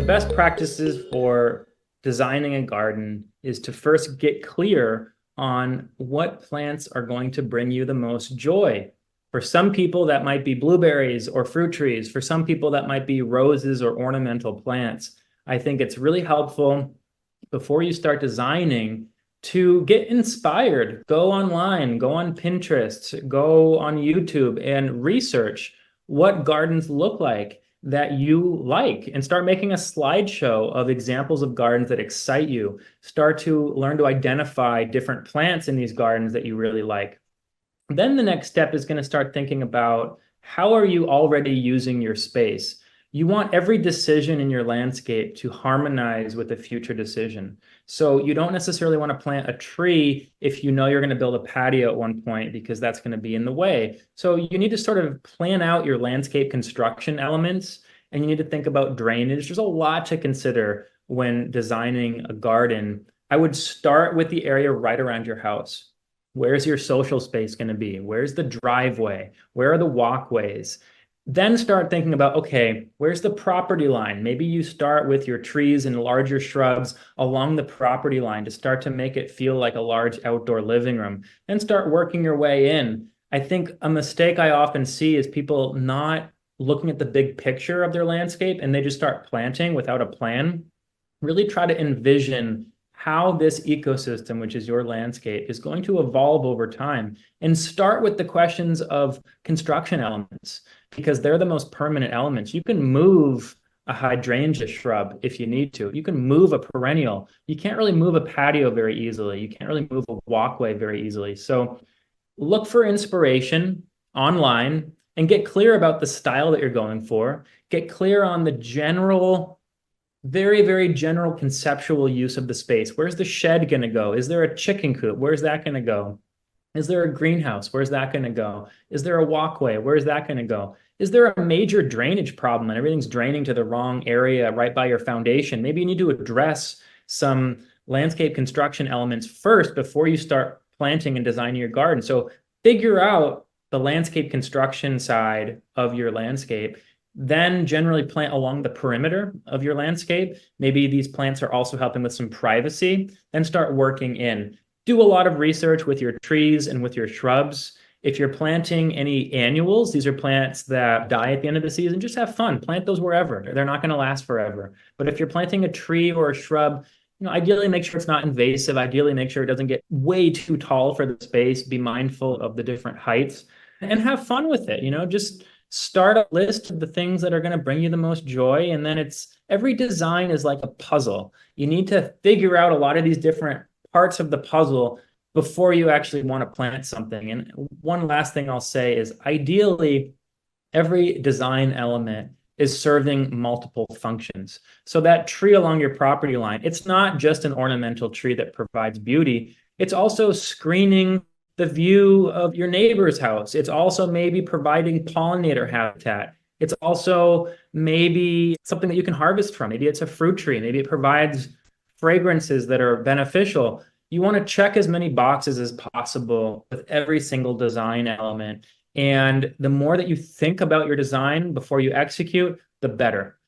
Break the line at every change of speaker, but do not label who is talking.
The best practices for designing a garden is to first get clear on what plants are going to bring you the most joy. For some people, that might be blueberries or fruit trees. For some people, that might be roses or ornamental plants. I think it's really helpful before you start designing to get inspired. Go online, go on Pinterest, go on YouTube and research what gardens look like that you like and start making a slideshow of examples of gardens that excite you. Start to learn to identify different plants in these gardens that you really like. Then the next step is going to start thinking about how are you already using your space? You want every decision in your landscape to harmonize with a future decision. So you don't necessarily want to plant a tree if you know you're going to build a patio at one point because that's going to be in the way. So you need to sort of plan out your landscape construction elements, and you need to think about drainage. There's a lot to consider when designing a garden. I would start with the area right around your house. Where's your social space going to be? Where's the driveway? Where are the walkways? Then start thinking about, okay, where's the property line? Maybe you start with your trees and larger shrubs along the property line to start to make it feel like a large outdoor living room. Then start working your way in. I think a mistake I often see is people not looking at the big picture of their landscape and they just start planting without a plan. Really try to envision how this ecosystem, which is your landscape, is going to evolve over time. And start with the questions of construction elements, because they're the most permanent elements. You can move a hydrangea shrub if you need to. You can move a perennial. You can't really move a patio very easily. You can't really move a walkway very easily. So look for inspiration online and get clear about the style that you're going for. Get clear on the general very, very general conceptual use of the space. Where's the shed going to go? Is there a chicken coop? Where's that going to go? Is there a greenhouse? Where's that going to go? Is there a walkway? Where's that going to go? Is there a major drainage problem and everything's draining to the wrong area right by your foundation? Maybe you need to address some landscape construction elements first before you start planting and designing your garden. So figure out the landscape construction side of your landscape. Then generally plant along the perimeter of your landscape. Maybe these plants are also helping with some privacy. Then start working in. Do a lot of research with your trees and with your shrubs. If you're planting any annuals, these are plants that die at the end of the season, just have fun. Plant those wherever. They're not going to last forever. But if you're planting a tree or a shrub, ideally make sure it's not invasive. Ideally make sure it doesn't get way too tall for the space. Be mindful of the different heights and have fun with it. Just start a list of the things that are going to bring you the most joy. And then every design is like a puzzle. You need to figure out a lot of these different parts of the puzzle before you actually want to plant something. And one last thing I'll say is ideally, every design element is serving multiple functions. So that tree along your property line, it's not just an ornamental tree that provides beauty. It's also screening the view of your neighbor's house. It's also maybe providing pollinator habitat. It's also maybe something that you can harvest from. Maybe it's a fruit tree. Maybe it provides fragrances that are beneficial. You want to check as many boxes as possible with every single design element. And the more that you think about your design before you execute, the better.